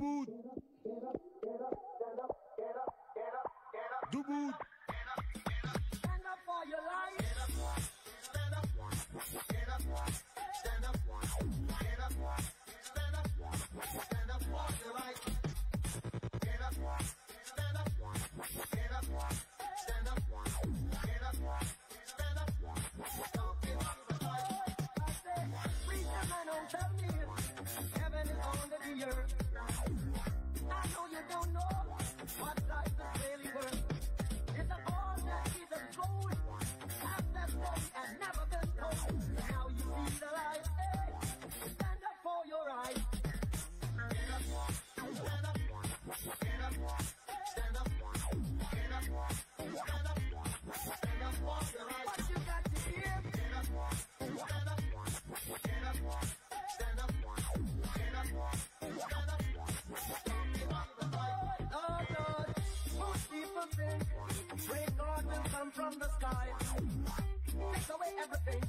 Debout. Debout. Stand up for your life. Stand up. Stand up. Stand up. Stand up. Stand up. Stand up for your life. Stand up. Stand up. Stand up. Stand up. Stand up. Stand up. Don't give up the fight. I say, read the man on tell me heaven is under the earth. I know you don't know what life is really worth. It's a all that is a gold. Half that story has never been told. Now you see the light. Hey, stand up for your right. Stand up, stand up, stand up, stand up, stand up, stand up, stand up for your right. What you got to hear? Stand up, stand up, stand up, stand up, stand up, stand up. Don't give up the fight. Oh Lord, most people think great God will come from the sky. Take away everything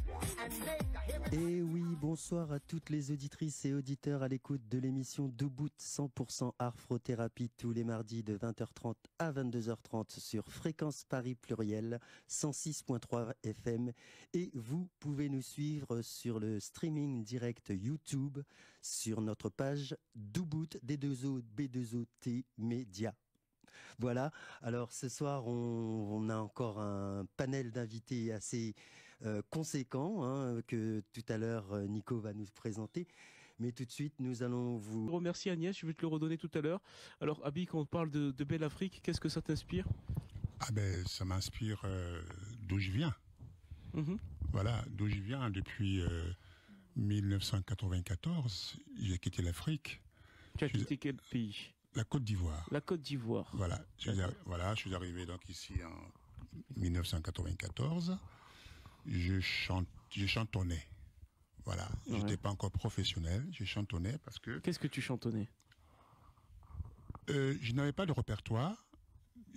and make a heaven. Et oui, bonsoir à toutes les auditrices et auditeurs à l'écoute de l'émission Debout 100% Arthrothérapie tous les mardis de 20h30 à 22h30 sur Fréquence Paris Pluriel 106.3 FM. Et vous pouvez nous suivre sur le streaming direct YouTube sur notre page Debout D2O B2OT Média. Voilà, alors ce soir on a encore un panel d'invités assez conséquent hein, que tout à l'heure Nico va nous présenter. Mais tout de suite nous allons vous... Je remercie Agnès, je vais te le redonner tout à l'heure. Alors Abi, quand on parle de Belle Afrique, qu'est-ce que ça t'inspire? Ah ben ça m'inspire d'où je viens. Voilà, d'où je viens depuis 1994, j'ai quitté l'Afrique. Tu as quitté quel pays? La Côte d'Ivoire. La Côte d'Ivoire. Voilà, je suis arrivé donc ici en 1994. Je chantonnais. Voilà, Ouais. j'étais pas encore professionnel, je chantonnais parce que Qu'est-ce que tu chantonnais? je n'avais pas de répertoire.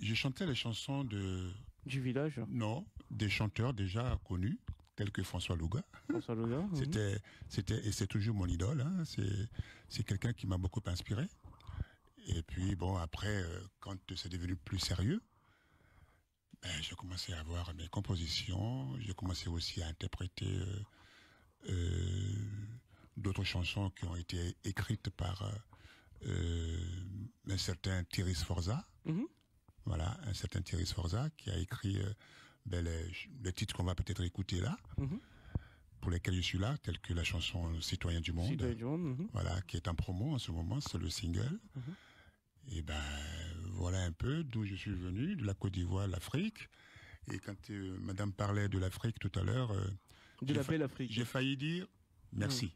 Je chantais les chansons Du village? non, des chanteurs déjà connus, tels que François Louga. François Louga. C'était et c'est toujours mon idole. Hein. C'est quelqu'un qui m'a beaucoup inspiré. Et puis bon, après, quand c'est devenu plus sérieux, ben, j'ai commencé à avoir mes compositions. J'ai commencé aussi à interpréter d'autres chansons qui ont été écrites par un certain Thierry Sforza. Voilà, un certain Thierry Sforza qui a écrit les titres qu'on va peut-être écouter là, pour lesquels je suis là, tels que la chanson Citoyen du Monde. Citoyen du Monde. Voilà, qui est en promo en ce moment, c'est le single. Et ben voilà un peu d'où je suis venu, de la Côte d'Ivoire, l'Afrique. Et quand Madame parlait de l'Afrique tout à l'heure, De la Belle Afrique. j'ai failli dire merci.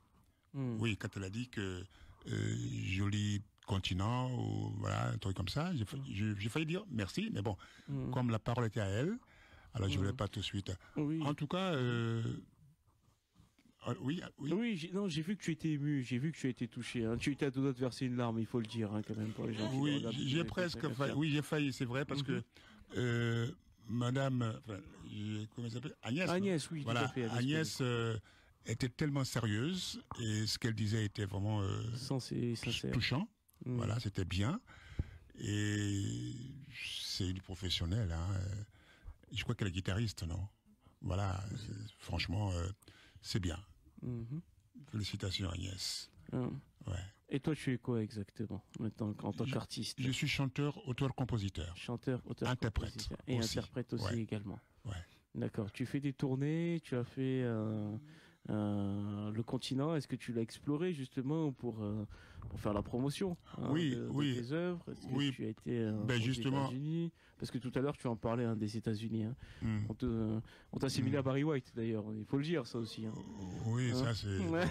Oui, quand elle a dit que joli continent ou voilà un truc comme ça, j'ai failli dire merci, mais bon, comme la parole était à elle, alors je voulais pas tout de suite. Oui. En tout cas, oui. Oui, j'ai vu que tu étais ému, j'ai vu que tu as été touché. Hein. Tu étais à deux doigts de verser une larme, il faut le dire, hein, quand même, pour les gens qui Oui, regardent. j'ai presque failli. Oui, j'ai failli, c'est vrai, parce que Madame, comment elle s'appelle, Agnès. Agnès, oui, voilà, tout à fait. Agnès était tellement sérieuse et ce qu'elle disait était vraiment Sincère. touchant. Voilà, c'était bien. Et c'est une professionnelle. Hein. Je crois qu'elle est guitariste, non? Voilà, franchement, c'est bien. Félicitations Agnès. Ouais. Et toi, tu es quoi exactement maintenant en tant qu'artiste? Je suis chanteur, auteur, compositeur. Chanteur, auteur, interprète compositeur. Et aussi. interprète aussi Ouais. également. Ouais. D'accord. Tu fais des tournées, tu as fait le continent. Est-ce que tu l'as exploré justement pour faire la promotion Oui, de tes œuvres? Est-ce que oui. tu as été aux justement. États-Unis? Parce que tout à l'heure tu en parlais des États-Unis. Hein. On t'a assimilé à Barry White d'ailleurs. Il faut le dire ça aussi. Hein. Oui, ça c'est. Ouais.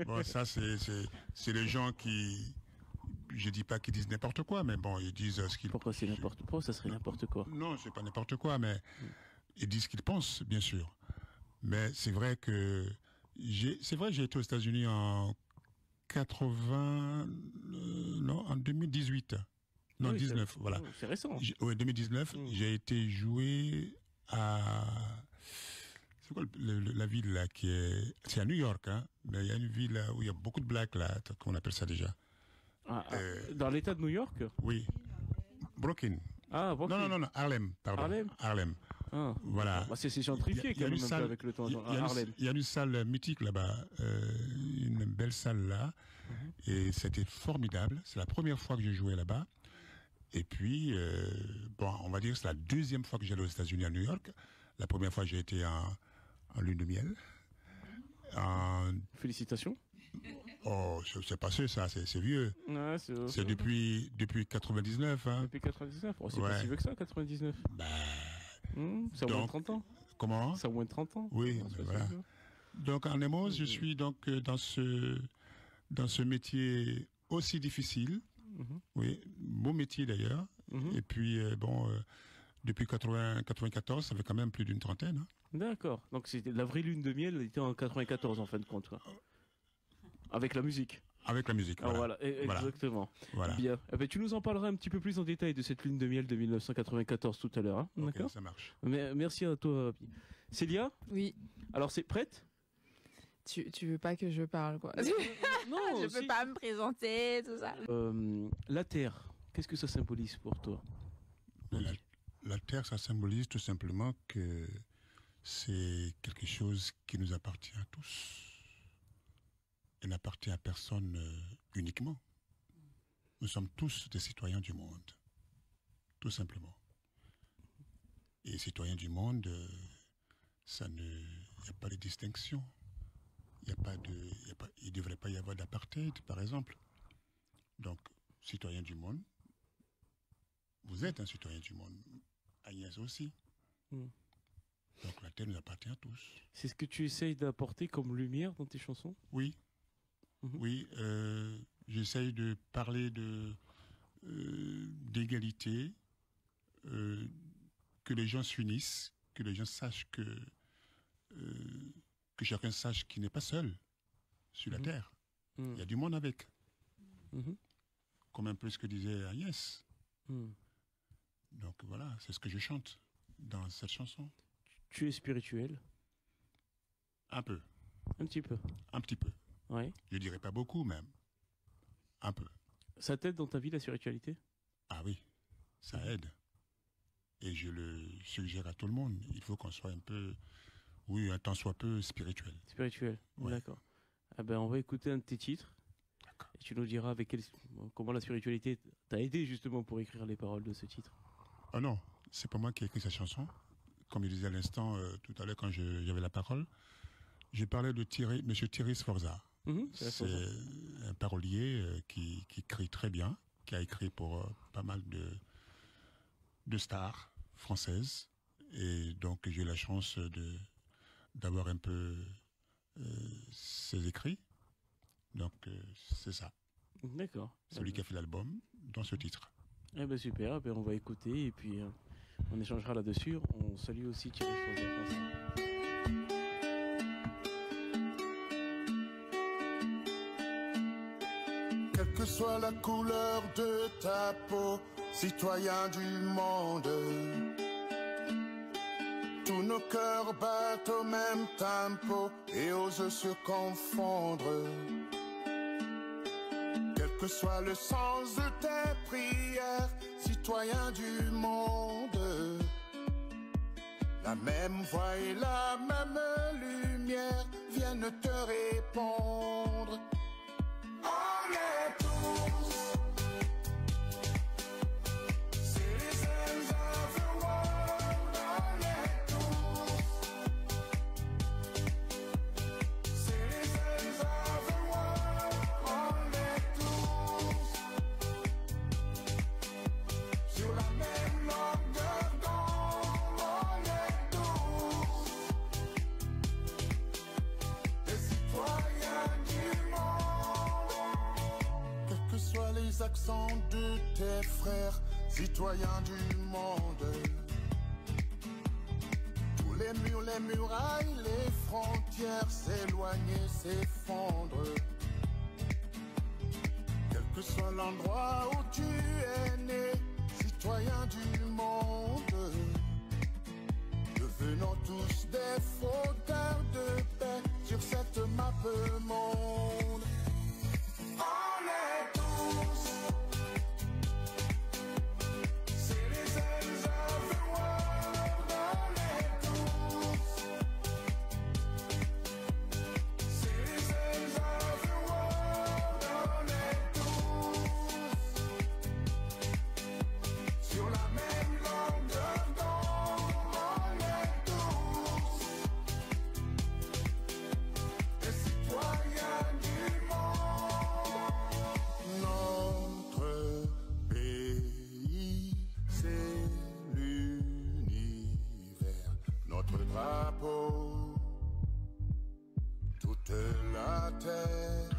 Bon, ça c'est les gens qui. Je dis pas qu'ils disent n'importe quoi, mais bon, ils disent ce qu'ils. Pourquoi c'est n'importe quoi? Ça serait n'importe quoi. Non, c'est pas n'importe quoi, mais ils disent ce qu'ils pensent, bien sûr. Mais c'est vrai que j'ai été aux États-Unis en 80, non, en 2018. Non, oui, 19, voilà. C'est récent. Oui, 2019, j'ai été joué à... C'est quoi la ville là qui est... C'est à New York, hein, mais il y a une ville là où il y a beaucoup de blacks là, comment on appelle ça déjà? Dans l'État de New York? Oui. Brooklyn. Ah, Brooklyn. Non, Harlem, pardon. Harlem. Ah. Voilà. Bah, c'est gentrifié quand même avec le temps. Harlem. Il y a une salle mythique là-bas, une belle salle là, et c'était formidable. C'est la première fois que j'ai joué là-bas. Et puis, bon, on va dire que c'est la deuxième fois que j'allais aux États-Unis à New York. La première fois, j'ai été en lune de miel. Félicitations. Oh, c'est passé ça, c'est vieux. Ouais, c'est depuis 99. Hein. Depuis 99. Oh, c'est pas si vieux que ça, 99. Bah, ça a moins de 30 ans. Comment? Ça a moins de 30 ans. Oui, voilà. Donc en Nemos, je suis donc dans ce métier aussi difficile. Oui, beau métier d'ailleurs. Et puis bon, depuis 94, ça fait quand même plus d'une trentaine. Hein. D'accord. Donc c'était la vraie lune de miel était en 94 en fin de compte. Quoi. Avec la musique. Avec la musique. Voilà, exactement. Voilà. Bien. Eh ben, tu nous en parleras un petit peu plus en détail de cette lune de miel de 1994 tout à l'heure. Hein. Okay, d'accord. Ça marche. Merci à toi. Célia. Oui. Alors c'est prête? Tu veux pas que je parle quoi? Non, je peux pas me présenter, tout ça. La Terre, qu'est-ce que ça symbolise pour toi? La Terre, ça symbolise tout simplement que c'est quelque chose qui nous appartient à tous. Elle n'appartient à personne uniquement. Nous sommes tous des citoyens du monde, tout simplement. Et citoyens du monde, il n'y a pas de distinction. Il ne devrait pas y avoir d'apartheid, par exemple. Donc, citoyen du monde, vous êtes un citoyen du monde. Agnès aussi. Donc, la Terre nous appartient à tous. C'est ce que tu essayes d'apporter comme lumière dans tes chansons? Oui. Oui, j'essaye de parler d'égalité, que les gens s'unissent, que les gens sachent que chacun sache qu'il n'est pas seul sur la Terre. Il y a du monde avec. Comme un peu ce que disait Agnès. Donc voilà, c'est ce que je chante dans cette chanson. Tu es spirituel? Un peu. Un petit peu. Un petit peu. Ouais. Je dirais pas beaucoup même. Un peu. Ça t'aide dans ta vie la spiritualité? Ah oui, ça aide. Et je le suggère à tout le monde. Il faut qu'on soit un peu, oui, un tant soit peu spirituel. Spirituel, ouais. D'accord. Ah ben, on va écouter un de tes titres. Et tu nous diras comment la spiritualité t'a aidé justement pour écrire les paroles de ce titre. Oh non, c'est pas moi qui ai écrit cette chanson. Comme je disais à l'instant, tout à l'heure quand j'avais la parole, je parlais de Monsieur Thierry Sforza. C'est un parolier qui écrit très bien, qui a écrit pour pas mal de stars françaises. Et donc j'ai eu la chance d'avoir un peu ses écrits. Donc c'est ça. D'accord. Celui qui a fait l'album dans ce titre. Eh ben super, on va écouter et puis on échangera là-dessus. On salue aussi Thierry Sforza. Quelle que soit la couleur de ta peau, citoyen du monde, tous nos cœurs battent au même tempo et osent se confondre. Quel que soit le sens de tes prières, citoyen du monde, la même voix et la même lumière viennent te répondre. On est tous citizens of the world. On est tous citizens of the world. On est tous sur la même longueur d'onde. On est tous des citoyens du monde. Quels que soient les accents de tes frères, citoyens du monde, tous les murs, les murailles, les frontières s'éloignent, s'effondrent. Quel que soit l'endroit où tu es né, citoyen du monde, devenons tous des fauteurs de paix sur cette map monde. On est tous drapeau, toute la terre.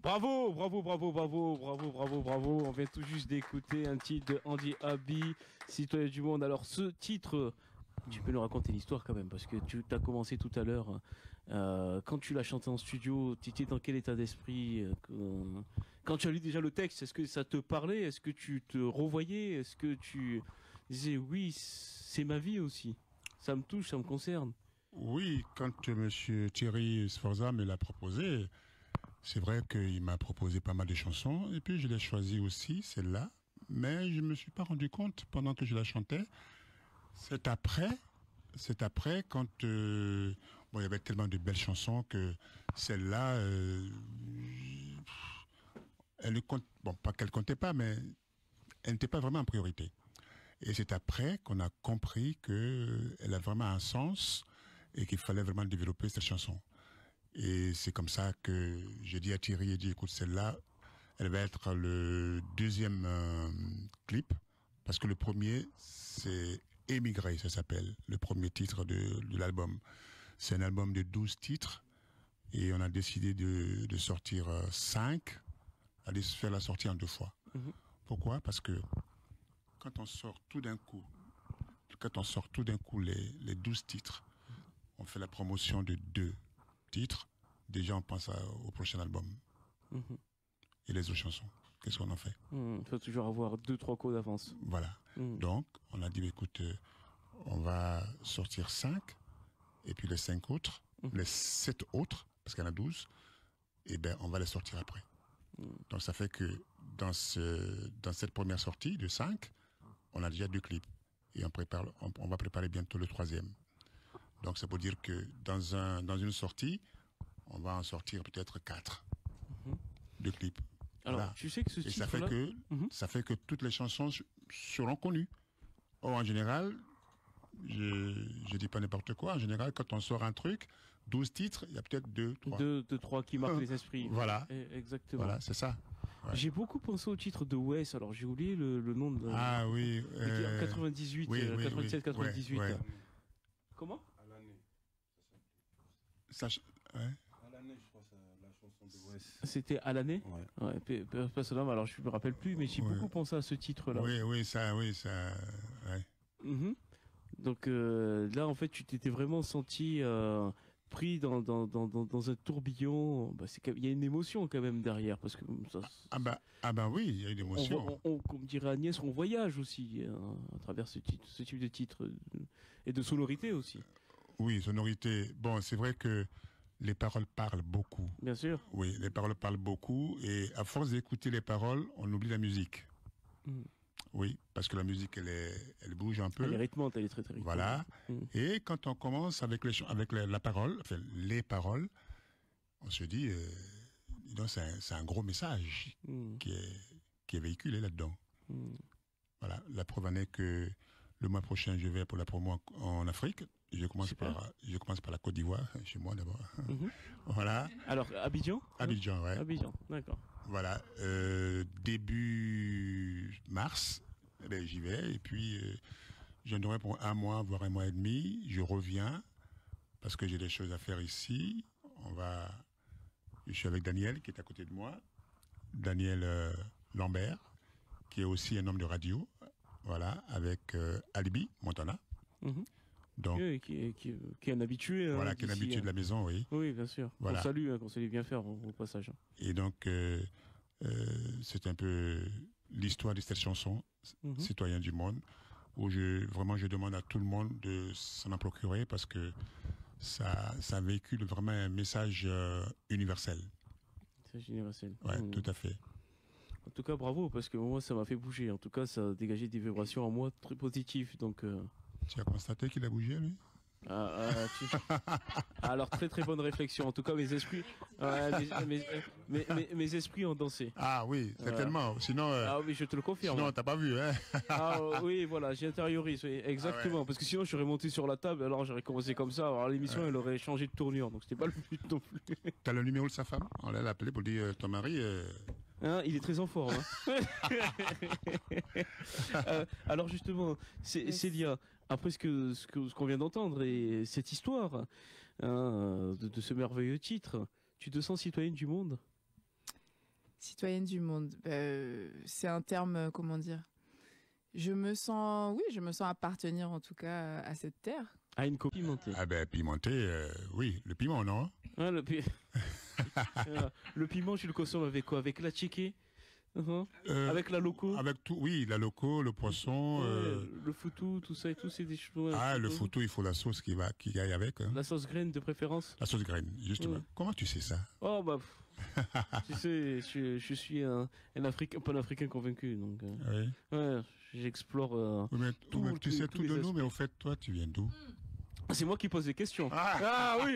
Bravo, bravo, bravo, bravo, bravo, bravo, bravo. On vient tout juste d'écouter un titre de Andy Abi, Citoyen du Monde. Alors ce titre, tu peux nous raconter l'histoire quand même, parce que tu as commencé tout à l'heure. Quand tu l'as chanté en studio, tu étais dans quel état d'esprit quand tu as lu déjà le texte, est-ce que ça te parlait? Est-ce que tu te revoyais? Est-ce que tu disais oui, c'est ma vie aussi? Ça me touche, ça me concerne. Oui, quand monsieur Thierry Sforza me l'a proposé, c'est vrai qu'il m'a proposé pas mal de chansons, et puis je l'ai choisi aussi, celle-là, mais je ne me suis pas rendu compte pendant que je la chantais. C'est après, quand bon, il y avait tellement de belles chansons que celle-là, elle ne compte, bon, pas qu'elle comptait pas, mais elle n'était pas vraiment en priorité. Et c'est après qu'on a compris qu'elle a vraiment un sens et qu'il fallait vraiment développer cette chanson. Et c'est comme ça que j'ai dit à Thierry, j'ai dit écoute, celle-là, elle va être le deuxième clip, parce que le premier, c'est Émigré, ça s'appelle, le premier titre de l'album. C'est un album de 12 titres, et on a décidé de sortir 5, aller se faire la sortie en 2 fois. Pourquoi? Parce que quand on sort tout d'un coup les 12 titres, on fait la promotion de 2 titres, déjà on pense au prochain album. Et les autres chansons, qu'est-ce qu'on en fait? Il faut toujours avoir 2-3 coups d'avance. Voilà. Donc, on a dit, écoute, on va sortir 5, et puis les 5 autres, les 7 autres, parce qu'il y en a 12, et ben on va les sortir après. Donc ça fait que dans cette première sortie de 5, on a déjà 2 clips. Et on va préparer bientôt le 3e. Donc ça veut dire que dans une sortie, on va en sortir peut-être 4 de clips. Alors, Voilà. tu sais que ce Et titre-là... ça fait que toutes les chansons seront connues. Or, en général, je dis pas n'importe quoi, en général, quand on sort un truc, 12 titres, il y a peut-être 2, 3. 2-3 qui marquent les esprits. Voilà. Exactement. Voilà, c'est ça. Ouais. J'ai beaucoup pensé au titre de Wes, alors j'ai oublié le nom de... Ah oui. C'était en 98, oui, 97-98. ouais. Comment? À l'année. Ouais. À l'année, je crois, la chanson de Wes. C'était à l'année? Ouais. Personnellement, alors je me rappelle plus, mais j'ai beaucoup pensé à ce titre-là. Oui, ça, ouais. Donc là, en fait, tu t'étais vraiment senti pris dans un tourbillon. Bah, il y a une émotion quand même derrière, parce que ça, ah bah oui, il y a une émotion. Comme dirait Agnès, on voyage aussi à travers ce type de titre et de sonorité aussi. Oui, sonorité. Bon, c'est vrai que les paroles parlent beaucoup. Bien sûr. Oui, les paroles parlent beaucoup, et à force d'écouter les paroles, on oublie la musique. Oui, parce que la musique, elle bouge un peu. Elle est rythmante, elle est très très rythmante. Voilà. Et quand on commence avec la parole, enfin les paroles, on se dit, c'est un gros message qui est véhiculé là-dedans. Voilà. La preuve en est que le mois prochain, je vais pour la promo en Afrique. Je commence par la Côte d'Ivoire, chez moi d'abord. Voilà. Alors, Abidjan? Abidjan, ouais. Abidjan, d'accord. Voilà. Début mars, j'y vais, et puis Je viendrai pour un mois, voire un mois et demi. Je reviens parce que j'ai des choses à faire ici. Je suis avec Daniel qui est à côté de moi. Daniel Lambert, qui est aussi un homme de radio. Voilà, avec Alibi Montana. Mhm. Donc, Qui est un habitué. Hein, voilà, qui est un d'ici, habitué de la maison, oui. Oui, bien sûr. Voilà. Qu'on salue bien faire au passage. Et donc, c'est un peu l'histoire de cette chanson, Mhm. Citoyen du monde, où je demande à tout le monde de s'en procurer parce que ça véhicule vraiment un message universel. C'est universel. Ouais, Mhm. tout à fait. En tout cas, bravo, parce que moi, ça m'a fait bouger. En tout cas, ça a dégagé des vibrations en moi très positives. Donc, Tu as constaté qu'il a bougé, lui? alors, très très bonne réflexion. En tout cas, mes esprits, mes esprits ont dansé. Ah oui, certainement. Sinon, Ah oui, je te le confirme. sinon t'as pas vu, hein? Oui, voilà, j'intériorise, oui, exactement. Ah ouais. Parce que sinon, je serais monté sur la table, alors j'aurais commencé comme ça. Alors l'émission, elle aurait changé de tournure. Donc, c'était pas le but non plus. T'as le numéro de sa femme? On l'a appelé pour dire ton mari. Hein, il est très en forme. Hein. Alors justement, Célia, après ce qu'on vient d'entendre et cette histoire de ce merveilleux titre, tu te sens citoyenne du monde? Citoyenne du monde, c'est un terme, comment dire. Je me sens appartenir en tout cas à cette terre. À une copie pimentée. Ah ben, pimenté, oui, le piment, non? Hein, le piment, tu le consommes avec quoi? Avec la chiquée? Avec la loco? Avec tout, oui, la loco, le poisson. Le foutou, tout ça et tout, c'est des choses. Le foutou, il faut la sauce qui aille avec. Hein. La sauce graine de préférence? La sauce graine, justement. Ouais. Comment tu sais ça? Oh bah, tu sais, je suis un panafricain convaincu, donc Oui. ouais, j'explore. Oui, mais tu sais tous tout les de nous, aspects. mais au fait, toi, tu viens d'où? C'est moi qui pose des questions. Ah. Oui.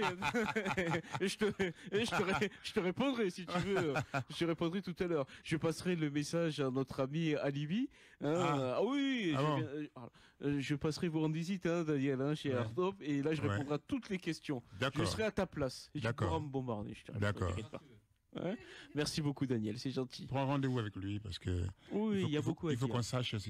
Et je te répondrai si tu veux. Je te répondrai tout à l'heure. Je passerai le message à notre ami Alibi. Oui. Ah bon. Je passerai vous rendre visite, Daniel, chez Ouais. Hardtop, et là je Ouais. répondrai à toutes les questions. Je D'accord. serai à ta place. Et tu D'accord. pourras me bombarder. Je te réponds, D'accord. t'inquiète pas. Ouais. Merci beaucoup, Daniel. C'est gentil. Prends rendez-vous avec lui parce que Oui, il y a beaucoup à il faut dire. qu'on sache ce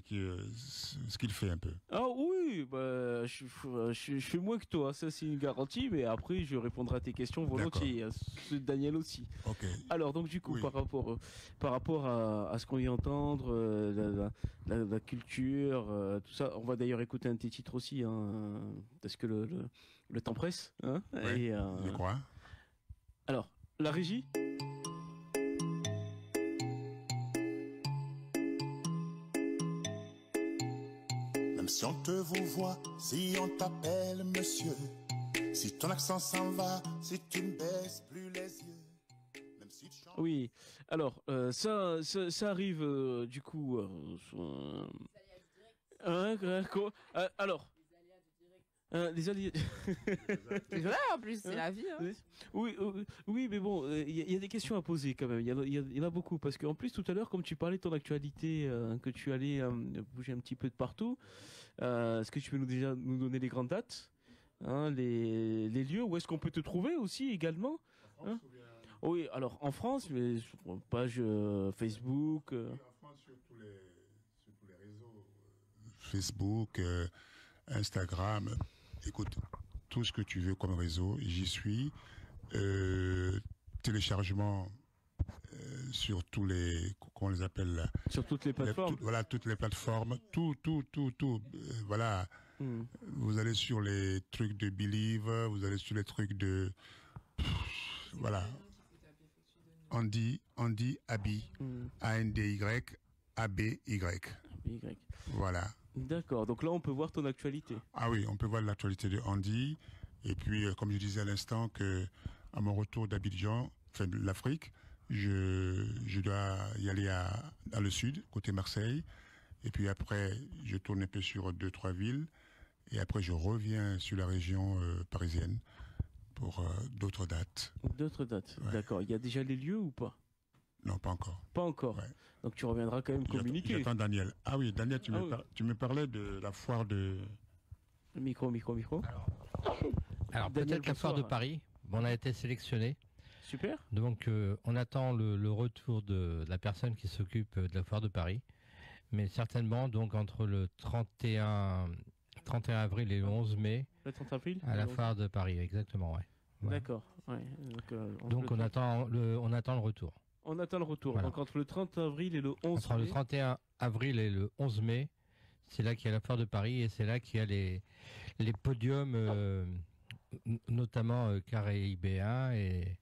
qu'il fait un peu. Ah oui, je fais moins que toi, ça c'est une garantie, mais après je répondrai à tes questions volontiers, à ceux de Daniel aussi. Ok. Alors donc du coup, Oui. par rapport à ce qu'on vient d'entendre, la culture, tout ça, on va d'ailleurs écouter un de tes titres aussi, parce que le temps presse. Ouais, Et, je crois. alors, la régie. Même si on te vous voit, si on t'appelle monsieur, si ton accent s'en va, si tu ne baisses plus les yeux, même si tu chantes... Oui, alors ça arrive du coup. Alors. Les alliés. C'est vrai, en plus, c'est la vie. Hein. Oui, mais bon, il y a des questions à poser quand même. Il y en a beaucoup parce qu'en plus tout à l'heure, comme tu parlais de ton actualité, que tu allais bouger un petit peu de partout, est-ce que tu peux nous donner les grandes dates, les lieux où est-ce qu'on peut te trouver aussi également, hein? Oui, alors en France, mais sur page Facebook. En France, sur tous les réseaux. Facebook, Instagram. Écoute, tout ce que tu veux comme réseau, j'y suis. Téléchargement sur tous les, comment on les appelle là, Sur toutes les plateformes. voilà, toutes les plateformes, tout. Voilà. Vous allez sur les trucs de Believe, vous allez sur les trucs de, voilà. Andy Abi, A-N-D-Y, A-B-Y. Voilà. D'accord, donc là on peut voir ton actualité. Ah oui, on peut voir l'actualité de Andy. Et puis, comme je disais à l'instant, que à mon retour d'Abidjan, enfin de l'Afrique, je dois y aller dans le sud, côté Marseille. Et puis après, je tourne un peu sur 2-3 villes. Et après, je reviens sur la région parisienne pour d'autres dates. D'autres dates, Ouais. d'accord. Il y a déjà les lieux ou pas? Non, pas encore. Pas encore. Ouais. Donc tu reviendras quand même communiquer. J'attends Daniel. Ah oui, Daniel, Ah oui. tu me parlais de la foire de... Micro. Alors Daniel, peut-être la foire de bonsoir. Paris. On a été sélectionné. Super. Donc on attend le retour de la personne qui s'occupe de la foire de Paris. Mais certainement donc entre le 31 31 avril et le 11 mai Le 30 avril à la foire de Paris, exactement, ouais. Voilà. D'accord. Ouais. Donc on attend le retour. On attend le retour. Voilà. Donc entre le 30 avril et le 11 Entre le mai. 31 avril et le 11 mai, c'est là qu'il y a la foire de Paris et c'est là qu'il y a les podiums, notamment caribéens et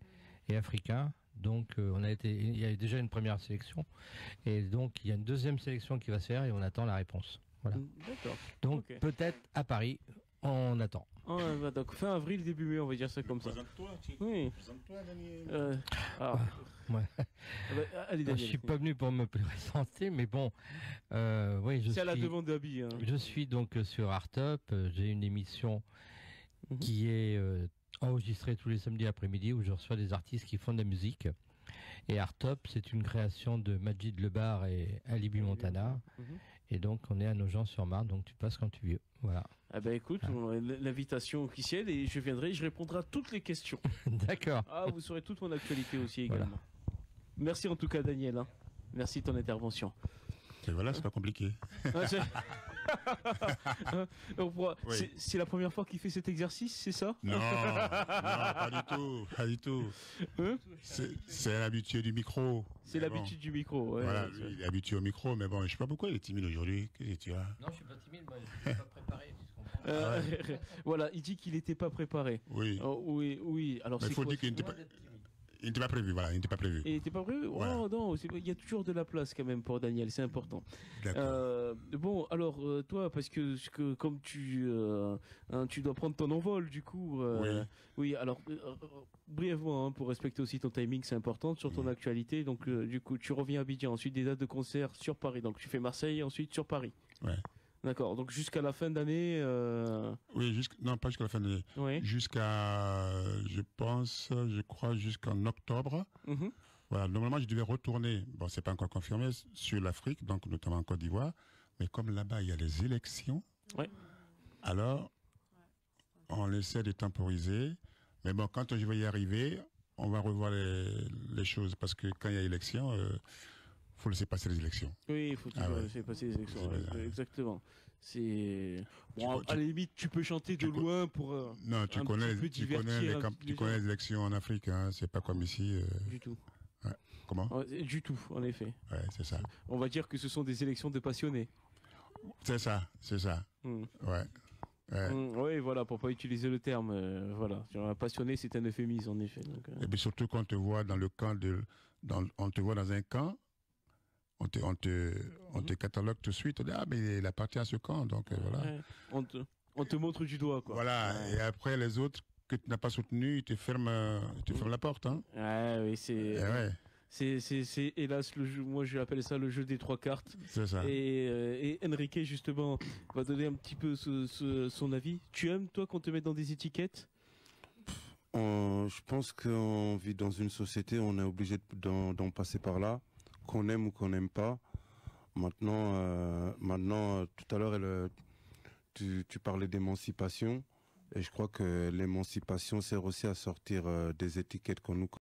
africains. Donc il y a déjà une première sélection et donc il y a une deuxième sélection qui va se faire et on attend la réponse. Voilà. D'accord. Donc Ok. peut-être à Paris, on attend. Donc fin avril, début mai, on va dire ça comme ça. Présente-toi, Oui. Présente-toi, Daniel. Alors, Ouais. allez, Je Daniel. suis pas venu pour me présenter, mais bon, oui, C'est à la demande d'Abi. Hein. je suis donc sur Artop. J'ai une émission Mhm. qui est enregistrée tous les samedis après-midi où je reçois des artistes qui font de la musique. Et Artop, c'est une création de Majid Lebar et Alibi Montana. Mhm. Et donc, on est à Nogent-sur-Marne, donc tu passes quand tu veux. Voilà. Ah ben écoute, on a l'invitation officielle et je viendrai, je répondrai à toutes les questions. D'accord. Ah, vous saurez toute mon actualité aussi également. Merci en tout cas Daniel. Hein. Merci de ton intervention. Et voilà, c'est pas compliqué. Ah, Oui. c'est la première fois qu'il fait cet exercice, c'est ça? Non, pas du tout, pas du tout. Hein? C'est l'habitué du micro. C'est Mais l'habitude du micro. Ouais, Voilà, ouais, lui, il est habitué au micro, mais bon, je sais pas pourquoi il est timide aujourd'hui. Qu'est-ce que tu as? Non, je suis pas timide, moi, je suis pas préparé. voilà, il dit qu'il n'était pas préparé. Oui. Oh, oui. Alors Mais il c'est faut quoi dire qu'il n'était pas, il n'était pas prévu, voilà, il n'était pas prévu. Il n'était pas prévu? Voilà. Oh non, il y a toujours de la place quand même pour Daniel, c'est important. D'accord. Bon, alors toi, parce que comme tu dois prendre ton envol, du coup. Oui, alors brièvement, hein, pour respecter aussi ton timing, c'est important sur ton actualité. Donc du coup, tu reviens à Abidjan, ensuite des dates de concert sur Paris. Donc tu fais Marseille, ensuite sur Paris. Ouais. D'accord. Donc jusqu'à la fin d'année. Oui, non, pas jusqu'à la fin de l'année. Oui. Jusqu'à, je crois, jusqu'en octobre. Mhm. Voilà, normalement, je devais retourner, bon, c'est pas encore confirmé, sur l'Afrique, donc notamment en Côte d'Ivoire. Mais comme là-bas, il y a les élections, Ouais. alors, on essaie de temporiser. Mais bon, quand je vais y arriver, on va revoir les choses. Parce que quand il y a élection, faut laisser passer les élections. Oui, il faut Ah ouais. laisser passer les élections. C'est bien. Exactement. C'est bon, Tu- à la limite, tu peux chanter de tu- loin pour Non, tu un connais, petit peu tu connais, divertir tu les connais gens. les élections en Afrique, hein, c'est pas comme ici. Du tout. Comment? Ouais, du tout, en effet. Ouais, c'est ça. On va dire que ce sont des élections de passionnés. C'est ça, c'est ça. Hmm. Ouais. Ouais. Oui, voilà, pour pas utiliser le terme. Voilà, un passionné, c'est un euphémisme, en effet. Donc, Et puis surtout quand on te voit dans le camp on te voit dans un camp, on te catalogue tout de suite, on dit, ah, mais il appartient à ce camp, donc voilà. ouais, on te montre du doigt, quoi. Voilà, Ouais. et après les autres que tu n'as pas soutenus, ils te ferment la porte, hein. Ouais, oui, c'est. Et ouais, C'est hélas le jeu, moi je l'appelle ça le jeu des trois cartes. c'est ça. Et Enrique justement va donner un petit peu son avis. Tu aimes toi qu'on te mette dans des étiquettes? Je pense qu'on vit dans une société, on est obligé d'en passer par là, qu'on aime ou qu'on n'aime pas. Maintenant, tout à l'heure, tu parlais d'émancipation, et je crois que l'émancipation sert aussi à sortir des étiquettes qu'on nous